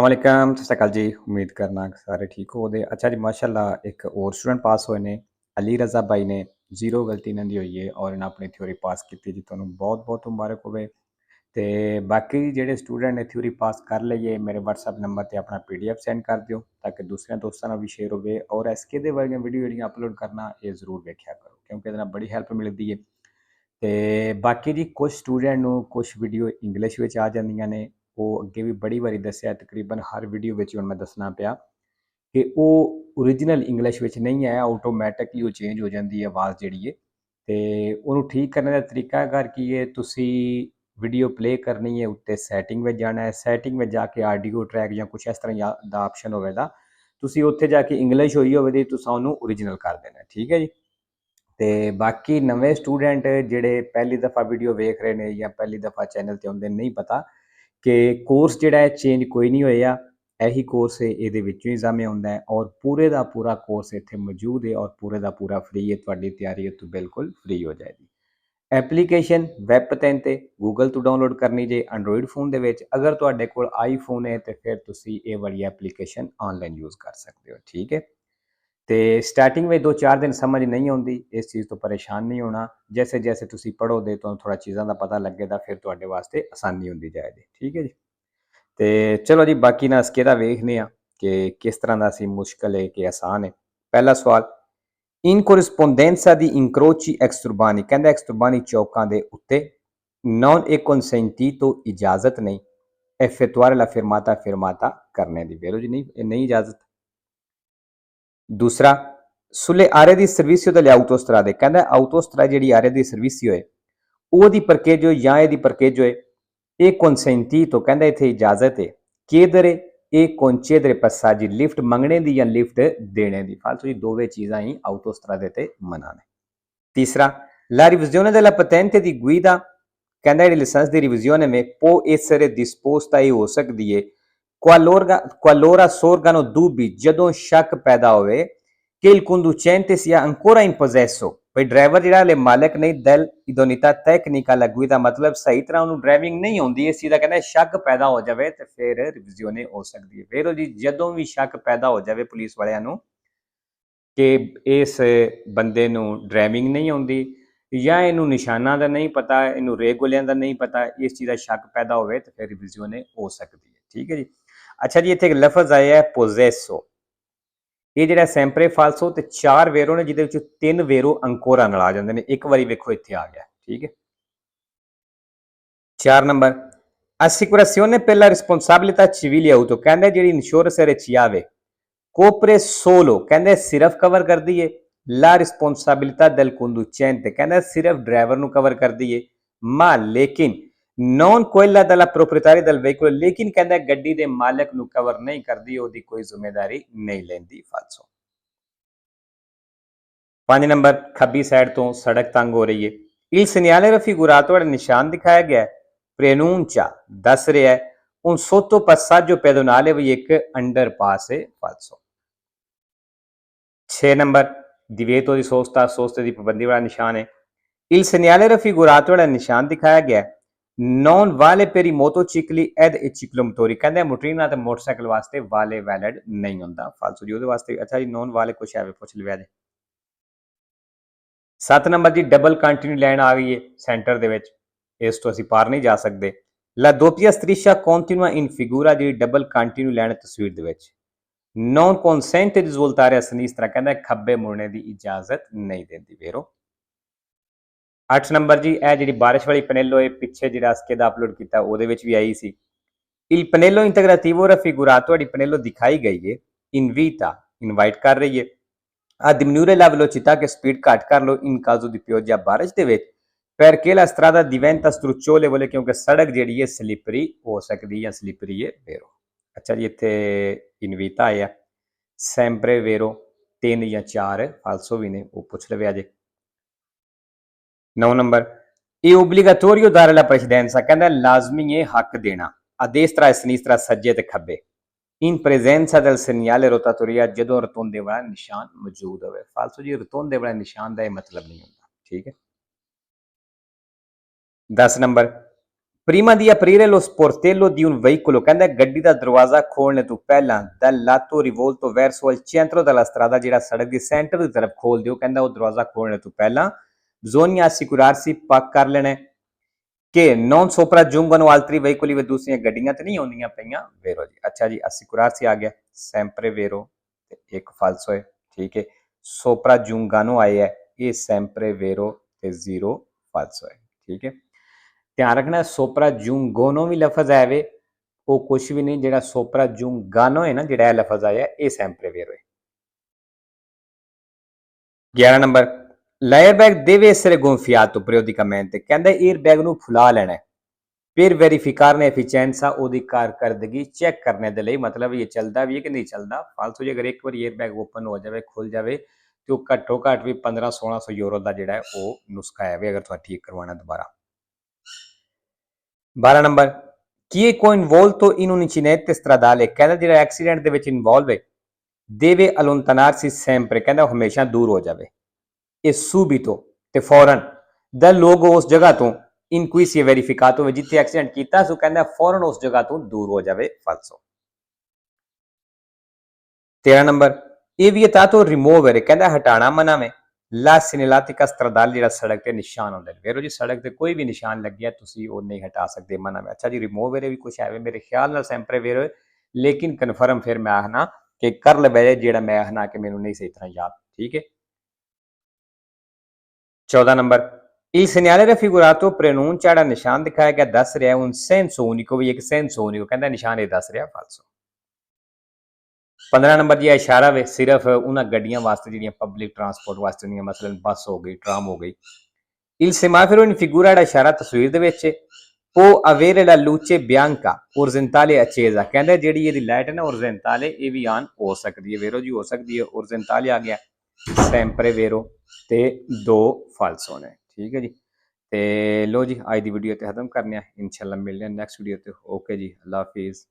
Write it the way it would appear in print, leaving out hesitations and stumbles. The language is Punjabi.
वालेकुम, सत श्री अकाल जी। उम्मीद करना कि सारे ठीक होवोगे। अच्छा जी, माशाअल्लाह एक और स्टूडेंट पास होए ने, अली रज़ा भाई ने। ज़ीरो गलती इन्हां दी होई है और इन्हां अपनी थ्योरी पास कीती जी, तुहानूं बहुत-बहुत मुबारक होवे। ते बाकी जेह्ड़े स्टूडेंट ने थ्योरी पास कर ਲਈ है, मेरे व्हाट्सएप नंबर ते अपना पीडीएफ सेंड कर दिओ ताकि दूसरे दोस्तां नाल भी शेयर होवे और एसके दे वर्गियां वीडियो जेह्ड़ियां अपलोड करना ये ज़रूर वेख्या करो क्योंकि इहदे नाल बड़ी हेल्प मिलदी है। ते बाकी जी कुछ स्टूडेंट नूं कुछ वीडियो इंग्लिश विच आ जांदियां ने, ਉਹ ਅੱਗੇ ਵੀ ਬੜੀ ਵਾਰੀ ਦੱਸਿਆ ਤਕਰੀਬਨ ਹਰ ਵੀਡੀਓ ਵਿੱਚ ਹੁਣ ਮੈਂ ਦੱਸਣਾ ਪਿਆ ਕਿ ਉਹ ਓਰੀਜਨਲ ਇੰਗਲਿਸ਼ ਵਿੱਚ ਨਹੀਂ ਹੈ, ਆਟੋਮੈਟਿਕਲੀ ਉਹ ਚੇਂਜ ਹੋ ਜਾਂਦੀ ਹੈ ਆਵਾਜ਼ ਜਿਹੜੀ ਹੈ। ਤੇ ਉਹਨੂੰ ਠੀਕ ਕਰਨ ਦਾ ਤਰੀਕਾਕਾਰ ਕੀ ਹੈ, ਤੁਸੀਂ ਵੀਡੀਓ ਪਲੇ ਕਰਨੀ ਹੈ ਉੱਤੇ ਸੈਟਿੰਗ ਵਿੱਚ ਜਾਣਾ ਹੈ, ਸੈਟਿੰਗ ਵਿੱਚ ਜਾ ਕੇ ਆਡੀਓ ਟਰੈਕ ਜਾਂ ਕੁਛ ਇਸ ਤਰ੍ਹਾਂ ਦਾ ਆਪਸ਼ਨ ਹੋਵੇਗਾ, ਤੁਸੀਂ ਉੱਥੇ ਜਾ ਕੇ ਇੰਗਲਿਸ਼ ਹੋਈ ਹੋਵੇ ਦੀ ਤੁਸੀਂ ਉਹਨੂੰ ਓਰੀਜਨਲ ਕਰ ਦੇਣਾ, ਠੀਕ ਹੈ ਜੀ। ਤੇ ਬਾਕੀ ਨਵੇਂ ਸਟੂਡੈਂਟ ਜਿਹੜੇ ਪਹਿਲੀ ਦਫਾ ਵੀਡੀਓ ਵੇਖ ਰਹੇ ਨੇ ਜਾਂ ਪਹਿਲੀ ਦਫਾ ਚੈਨਲ ਤੇ ਆਉਂਦੇ ਨਹੀਂ ਪਤਾ ਕਿ ਕੋਰਸ ਜਿਹੜਾ ਹੈ ਚੇਂਜ ਕੋਈ ਨਹੀਂ ਹੋਇਆ, ਇਹੀ ਕੋਰਸ ਇਹਦੇ ਵਿੱਚੋਂ ਹੀ ਸਾਹਮਣੇ ਆਉਂਦਾ ਹੈ ਔਰ ਪੂਰੇ ਦਾ ਪੂਰਾ ਕੋਰਸ ਇੱਥੇ ਮੌਜੂਦ ਹੈ ਔਰ ਪੂਰੇ ਦਾ ਪੂਰਾ ਫ੍ਰੀ ਹੈ, ਤੁਹਾਡੀ ਤਿਆਰੀ ਇਹ ਤੋਂ ਬਿਲਕੁਲ ਫ੍ਰੀ ਹੋ ਜਾਏਗੀ। ਐਪਲੀਕੇਸ਼ਨ ਵੈਬ 'ਤੇ ਤੇ ਗੂਗਲ ਤੋਂ ਡਾਊਨਲੋਡ ਕਰਨੀ ਜੇ ਐਂਡਰੋਇਡ ਫੋਨ ਦੇ ਵਿੱਚ, ਅਗਰ ਤੁਹਾਡੇ ਕੋਲ ਆਈਫੋਨ ਹੈ ਤੇ ਫਿਰ ਤੁਸੀਂ ਇਹ ਵਾਲੀ ਐਪਲੀਕੇਸ਼ਨ ਆਨਲਾਈਨ ਯੂਜ਼ ਕਰ ਸਕਦੇ ਹੋ, ਠੀਕ ਹੈ। ਤੇ ਸਟਾਰਟਿੰਗ ਵਿੱਚ 2-4 ਦਿਨ ਸਮਝ ਨਹੀਂ ਆਉਂਦੀ, ਇਸ ਚੀਜ਼ ਤੋਂ ਪਰੇਸ਼ਾਨ ਨਹੀਂ ਹੋਣਾ। ਜੈਸੇ ਜੈਸੇ ਤੁਸੀਂ ਪੜ੍ਹੋਗੇ ਤੁਹਾਨੂੰ ਥੋੜਾ ਚੀਜ਼ਾਂ ਦਾ ਪਤਾ ਲੱਗੇਗਾ, ਫਿਰ ਤੁਹਾਡੇ ਵਾਸਤੇ ਆਸਾਨੀ ਹੁੰਦੀ ਜਾਏਗੀ, ਠੀਕ ਹੈ ਜੀ। ਤੇ ਚਲੋ ਜੀ ਬਾਕੀ ਨਾ ਅਸੀਂ ਕਿਹਦਾ ਵੇਖਦੇ ਹਾਂ ਕਿ ਕਿਸ ਤਰ੍ਹਾਂ ਦਾ ਸੀ, ਮੁਸ਼ਕਲ ਹੈ ਕਿ ਆਸਾਨ ਹੈ। ਪਹਿਲਾ ਸਵਾਲ, in corrispondenza di incroci exturbani, ਕਹਿੰਦਾ exturbani ਚੌਕਾਂ ਦੇ ਉੱਤੇ non è consentito ਇਜਾਜ਼ਤ ਨਹੀਂ effettuare la fermata fermata ਕਰਨੇ ਦੀ, ਵੇਰੋ ਜੀ ਨਹੀਂ ਇਜਾਜ਼ਤ। दूसरा, sulle aree di servizio delle autostrade, ਕਹਿੰਦਾ autostrade ਜਿਹੜੀ area di servizio ਹੈ ਉਹਦੀ parcheggio ਜਾਂ ਇਹਦੀ parcheggio ਹੈ ਇਹ consentito, ਕਹਿੰਦਾ ਇੱਥੇ ਇਜਾਜ਼ਤ ਹੈ chiedere e concedere passaggi, lift ਮੰਗਣੇ ਦੀ ਜਾਂ ਲਿਫਟ ਦੇਣੇ ਦੀ, ਫਾਲਤੂ ਜੀ ਦੋਵੇਂ ਚੀਜ਼ਾਂ ਹੀ autostrade ਤੇ ਮਨਾ ਨੇ। तीसरा, la revisione della patente di guida, ਕਹਿੰਦਾ ਜਿਹੜੀ ਲਾਇਸੈਂਸ ਦੀ ਰਿਵੀਜ਼ਨ ਹੈ può essere disposta ਇਹ ਹੋ ਸਕਦੀ ਹੈ qualora sorgano dubbi, ਜਦੋਂ ਸ਼ੱਕ ਪੈਦਾ ਹੋਵੇ che il conducente sia ancora in possesso, ਭਈ ਡਰਾਈਵਰ ਜਿਹੜਾ ਹਲੇ ਮਾਲਕ ਨਹੀਂ del idoneità tecnica alla guida, ਮਤਲਬ ਸਹੀ ਤਰ੍ਹਾਂ ਉਹਨੂੰ ਡਰਾਈਵਿੰਗ ਨਹੀਂ ਆਉਂਦੀ, ਇਸ ਚੀਜ਼ ਦਾ ਕਹਿੰਦਾ ਸ਼ੱਕ ਪੈਦਾ ਹੋ ਜਾਵੇ ਤੇ ਫਿਰ ਰਿਵੀਜ਼ਨ ਹੋ ਸਕਦੀ ਹੈ। ਵੇਰੋ ਜੀ ਜਦੋਂ ਵੀ ਸ਼ੱਕ ਪੈਦਾ ਹੋ ਜਾਵੇ ਪੁਲਿਸ ਵਾਲਿਆਂ ਨੂੰ ਕਿ ਇਸ ਬੰਦੇ ਨੂੰ ਡਰਾਈਵਿੰਗ ਨਹੀਂ ਆਉਂਦੀ ਜਾਂ ਇਹਨੂੰ ਨਿਸ਼ਾਨਾਂ ਦਾ ਨਹੀਂ ਪਤਾ, ਇਹਨੂੰ ਰੇਗੁਲਿਆਂ ਦਾ ਨਹੀਂ ਪਤਾ, ਇਸ ਚੀਜ਼ ਦਾ ਸ਼ੱਕ ਪੈਦਾ ਹੋਵੇ ਤਾਂ ਫਿਰ ਰਿਵੀਜ਼ਨ ਹੋ ਸਕਦੀ ਹੈ, ਠੀਕ ਹੈ ਜੀ। ਅੱਛਾ ਜੀ, ਇੱਥੇ ਇੱਕ ਲਫ਼ਜ਼ ਆਇਆ ਹੈ ਪੋਜ਼ੈਸੋ, ਇਹ ਜਿਹੜਾ ਸੈਂਪਰੇ ਫਾਲਸੋ ਤੇ 4 ਵੇਰੋ ਨੇ ਜਿਹਦੇ ਵਿੱਚ 3 ਵੇਰੋ ਅੰਕੋਰਾ ਨਾਲ ਆ ਜਾਂਦੇ ਨੇ, ਇੱਕ ਵਾਰੀ ਵੇਖੋ ਇੱਥੇ ਆ ਗਿਆ, ਠੀਕ ਹੈ। 4 number, assicurazione per la responsabilità civile auto, ਕਹਿੰਦਾ ਜਿਹੜੀ ਇੰਸ਼ੋਰੈਂਸ ਵਿੱਚ ਆਵੇ copre solo, ਕਹਿੰਦੇ ਸਿਰਫ ਕਵਰ ਕਰਦੀ ਹੈ la responsabilità del conducente, ਕਹਿੰਦਾ ਸਿਰਫ ਡਰਾਈਵਰ ਨੂੰ ਕਵਰ ਕਰਦੀ ਹੈ ma ਲੇਕਿਨ non quella della proprietaria del veicolo, ਲੇਕਿਨ ਕਹਿੰਦਾ ਗੱਡੀ ਦੇ ਮਾਲਕ ਨੂੰ ਕਵਰ ਨਹੀਂ ਕਰਦੀ, ਉਹਦੀ ਕੋਈ ਜ਼ਿੰਮੇਵਾਰੀ ਨਹੀਂ ਲੈਂਦੀ, ਫਾਲਸੋ। 5 ਨੰਬਰ, ਖੱਬੀ ਸਾਈਡ ਤੋਂ ਸੜਕ ਤੰਗ ਹੋ ਰਹੀ ਹੈ il segnale raffigurato, ਜਿਹੜਾ ਨਿਸ਼ਾਨ ਦਿਖਾਇਆ ਗਿਆ preannuncia, ਦੱਸ ਰਿਹਾ ਹੈ un sottopassaggio pedonale, ਵੀ ਇੱਕ ਅੰਡਰਪਾਸ ਹੈ, ਫਾਲਸੋ। 6 number, divieto di sosta, soste ਦੀ ਪਾਬੰਦੀ ਵਾਲਾ ਨਿਸ਼ਾਨ ਹੈ il segnale raffigurato, ਜਿਹੜਾ ਨਿਸ਼ਾਨ ਦਿਖਾਇਆ ਗਿਆ non vale per i motocicli ed i ciclomotori, ਕਹਿੰਦੇ ਮੋਟਰੀਨਾਂ ਤੇ ਮੋਟਰਸਾਈਕਲ ਵਾਸਤੇ ਵਾਲੇ ਵੈਲਿਡ ਨਹੀਂ ਹੁੰਦਾ, ਫਾਲਸੂ ਜੀ ਉਹਦੇ ਵਾਸਤੇ। ਅੱਛਾ ਜੀ, ਨੋਨ ਵਾਲੇ ਕੁਛ ਐਵੇਂ ਪੁੱਛ ਲਿਆ ਜੀ। 7 ਨੰਬਰ ਜੀ, ਡਬਲ ਕੰਟੀਨਿਊ ਲਾਈਨ ਆ ਗਈ ਹੈ ਸੈਂਟਰ ਦੇ ਵਿੱਚ, ਇਸ ਤੋਂ ਅਸੀਂ ਪਾਰ ਨਹੀਂ ਜਾ ਸਕਦੇ। la doppia striscia continua in figura, ਜਿਹੜੀ ਡਬਲ ਕੰਟੀਨਿਊ ਲਾਈਨ ਤਸਵੀਰ ਦੇ ਵਿੱਚ non consente di svoltare a sinistra, ਕਹਿੰਦਾ ਖੱਬੇ ਮੁੜਨੇ ਦੀ ਇਜਾਜ਼ਤ ਨਹੀਂ ਦਿੰਦੀ, ਵੇਰੋ। 8 ਨੰਬਰ ਜੀ, ਇਹ ਜਿਹੜੀ ਬਾਰਿਸ਼ ਵਾਲੀ ਪਨੇਲੋ ਹੈ ਪਿੱਛੇ ਜਿਹੜਾ ਅਸਕੇ ਦਾ ਅਪਲੋਡ ਕੀਤਾ ਉਹਦੇ ਵਿੱਚ ਵੀ ਆਈ ਸੀ il pannello integrativo raffigurato, ਜਿਹੜੀ ਪਨੇਲੋ ਦਿਖਾਈ ਗਈ ਹੈ invita, ਇਨਵਾਈਟ ਕਰ ਰਹੀ ਹੈ a diminuire la velocità, che speed ਘੱਟ ਕਰ ਲਓ in caso di pioggia, ਬਾਰਿਸ਼ ਦੇ ਵਿੱਚ perché la strada diventa strucciolevole, ਕਿਉਂਕਿ ਸੜਕ ਜਿਹੜੀ ਹੈ ਸਲਿਪਰੀ ਹੋ ਸਕਦੀ ਹੈ, ਸਲਿਪਰੀ ਹੈ, ਵੇਰੋ। ਅੱਛਾ ਜੀ, ਇੱਥੇ ਇਨਵੀਤਾ ਆਇਆ sempre vero, 3 ਜਾਂ 4 ਫਾਲਸੋ ਵੀ ਨੇ, ਉਹ ਪੁੱਛ ਲਵੇ ਅਜੇ। 9 ਨੰਬਰ, ਇਹ obbligatorio dare la precedenza, ਕਹਿੰਦਾ ਲਾਜ਼ਮੀ ਹੈ ਹੱਕ ਦੇਣਾ a destra e sinistra, ਸੱਜੇ ਤੇ ਖੱਬੇ in presenza del segnale rotatoria, ਜਦੋਂ ਰਤੁੰਦੇ ਵਾਲਾ ਨਿਸ਼ਾਨ ਮੌਜੂਦ ਹੋਵੇ, ਫਾਲਸੋ ਜੀ ਰਤੁੰਦੇ ਵਾਲਾ ਨਿਸ਼ਾਨ ਦਾ ਇਹ ਮਤਲਬ ਨਹੀਂ ਹੁੰਦਾ, ਠੀਕ ਹੈ। 10 number, Prima di aprire lo sportello di un veicolo, ਕਹਿੰਦਾ ਗੱਡੀ ਦਾ ਦਰਵਾਜ਼ਾ ਖੋਲਣ ਤੋਂ ਪਹਿਲਾਂ ਦਾ lato rivolto verso il centro della strada, ਜਿਹੜਾ ਸੜਕ ਦੇ ਸੈਂਟਰ ਦੀ ਤਰਫ ਖੋਲ ਦਿਓ, ਕਹਿੰਦਾ ਉਹ ਦਰਵਾਜ਼ਾ ਖੋਲਣ ਤੋਂ ਪਹਿਲਾਂ bisogna assicurarsi ਪੱਕ ਕਰ ਲੈਣਾ ਕਿ non sopraggiungono altri veicoli, ਵੇ ਦੂਸਰੀਆਂ ਗੱਡੀਆਂ ਤੇ ਨਹੀਂ ਆਉਂਦੀਆਂ ਪਈਆਂ। vero ਜੀ। ਅੱਛਾ ਜੀ, assicurarsi ਆ ਗਿਆ, sempre vero ਤੇ ਇੱਕ falso ਹੈ, ਠੀਕ ਹੈ। sopraggiungano ਆਇਆ ਹੈ, ਇਹ sempre vero ਤੇ zero falso ਹੈ, ਠੀਕ ਹੈ। ਧਿਆਨ ਰੱਖਣਾ sopraggiungono ਵੀ ਲਫ਼ਜ਼ ਹੈ ਵੇ, ਉਹ ਕੁਛ ਵੀ ਨਹੀਂ, ਜਿਹੜਾ sopraggiungano ਹੈ ਨਾ, ਜਿਹੜਾ ਇਹ ਲਫ਼ਜ਼ ਆਇਆ ਇਹ sempre vero ਹੈ। 11 number, l'airbag deve essere gonfiato periodicamente, ਕਹਿੰਦਾ 에ਅਰਬੈਗ ਨੂੰ ਫੁਲਾ ਲੈਣਾ ਹੈ per verificarne efficienza, ਉਹਦੀ ਕਾਰਕਰਦਗੀ ਚੈੱਕ ਕਰਨੇ ਦੇ ਲਈ, ਮਤਲਬ ਇਹ ਚੱਲਦਾ ਵੀ ਹੈ ਕਿ ਨਹੀਂ ਚੱਲਦਾ। ਫਾਲਤੂ ਜੇ ਅਗਰ ਇੱਕ ਵਾਰੀ 에ਅਰਬੈਗ ਓਪਨ ਹੋ ਜਾਵੇ, ਖੁੱਲ ਜਾਵੇ, ਤੇ ਉਹ ਘੱਟੋ ਘੱਟ ਵੀ 1500-1600 ਯੂਰੋ ਦਾ ਜਿਹੜਾ ਹੈ ਉਹ ਨੁਸਖਾ ਹੈ ਵੀ, ਅਗਰ ਤੁਸੀਂ ਠੀਕ ਕਰਵਾਉਣਾ ਦੁਬਾਰਾ। 12 number, chi è coinvolto in un incidente stradale, ਕਹਿੰਦਾ ਜਿਹੜਾ ਐਕਸੀਡੈਂਟ ਦੇ ਵਿੱਚ ਇਨਵੋਲਵ ਹੈ deve allontanarsi sempre, ਕਹਿੰਦਾ ਹਮੇਸ਼ਾ ਦੂਰ ਹੋ ਜਾਵੇ। e subito ਤੇ ਫੌਰਨ ਦਾ ਲੋਕ ਉਸ ਜਗ੍ਹਾ ਤੋਂ in cui si è verificato, ਜਿੱਥੇ ਐਕਸੀਡੈਂਟ ਕੀਤਾ ਸੋ ਕਹਿੰਦਾ ਫੌਰਨ ਉਸ ਜਗ੍ਹਾ ਤੋਂ ਦੂਰ ਹੋ ਜਾਵੇ। falso। 13 ਨੰਬਰ, ਇਹ vietato rimuovere, ਕਹਿੰਦਾ ਹਟਾਣਾ ਮਨਾ ਹੈ la segnaletica stradale, ਜਿਹੜਾ ਸੜਕ ਤੇ ਨਿਸ਼ਾਨ ਹੁੰਦੇ ਨੇ। ਵੇਰੋ ਜੀ, ਸੜਕ ਤੇ ਕੋਈ ਵੀ ਨਿਸ਼ਾਨ ਲੱਗਿਆ ਤੁਸੀਂ ਉਹ ਨਹੀਂ ਹਟਾ ਸਕਦੇ, ਮਨਾ ਹੈ। ਅੱਛਾ ਜੀ, ਰਿਮੂਵਰ ਵੀ ਕੁਛ ਹੈ ਮੇਰੇ ਖਿਆਲ ਨਾਲ sempre vero, ਲੇਕਿਨ ਕਨਫਰਮ ਫਿਰ ਮੈਂ ਆਖਣਾ ਕਿ ਕਰ ਲਵੇ, ਜਿਹੜਾ ਮੈਂ ਆਖਣਾ ਕਿ ਮੈਨੂੰ ਨਹੀਂ ਸਹੀ ਤਰ੍ਹਾਂ ਯਾਦ, ਠੀਕ ਹੈ। 14 number, il segnale raffigurato preannuncia, ਜਿਹੜਾ ਨਿਸ਼ਾਨ ਦਿਖਾਇਆ ਗਿਆ ਦੱਸ ਰਿਹਾ un senso unico, ਵੀ ਇੱਕ senso unico, ਕਹਿੰਦਾ ਨਿਸ਼ਾਨ ਇਹ ਦੱਸ ਰਿਹਾ। falso। 15 ਨੰਬਰ, ਜੀ ਇਸ਼ਾਰਾ ਵੇ ਸਿਰਫ ਉਹਨਾਂ ਗੱਡੀਆਂ ਵਾਸਤੇ ਜਿਹੜੀਆਂ ਪਬਲਿਕ ਟਰਾਂਸਪੋਰਟ ਵਾਸਤੇ ਹੁੰਦੀਆਂ, ਮਸਲਨ ਬੱਸ ਹੋ ਗਈ, ਟਰਾਮ ਹੋ ਗਈ। il semaforo in figura, ਜਿਹੜਾ ਇਸ਼ਾਰਾ ਤਸਵੀਰ ਦੇ ਵਿੱਚ può avere la luce bianca orizzontale accesa, ਕਹਿੰਦਾ ਜਿਹੜੀ ਇਹਦੀ ਲਾਈਟ ਹੈ ਨਾ orizzontale, ਇਹ ਵੀ ਆਨ ਹੋ ਸਕਦੀ ਹੈ। ਵੇਰੋ ਜੀ, ਹੋ ਸਕਦੀ ਹੈ। orizzontale ਆ ਗਿਆ, sempre vero ਤੇ 2 falso ਨੇ, ਠੀਕ ਹੈ ਜੀ। ਤੇ ਲੋ ਜੀ, ਅੱਜ ਦੀ ਵੀਡੀਓ ਤੇ ਖਤਮ ਕਰਨੇ ਆ, ਇਨਸ਼ਾਅੱਲਾ ਮਿਲਦੇ ਹਾਂ ਨੈਕਸਟ ਵੀਡੀਓ ਤੇ। ਓਕੇ ਜੀ, ਅੱਲਾ ਹਾਫਿਜ਼।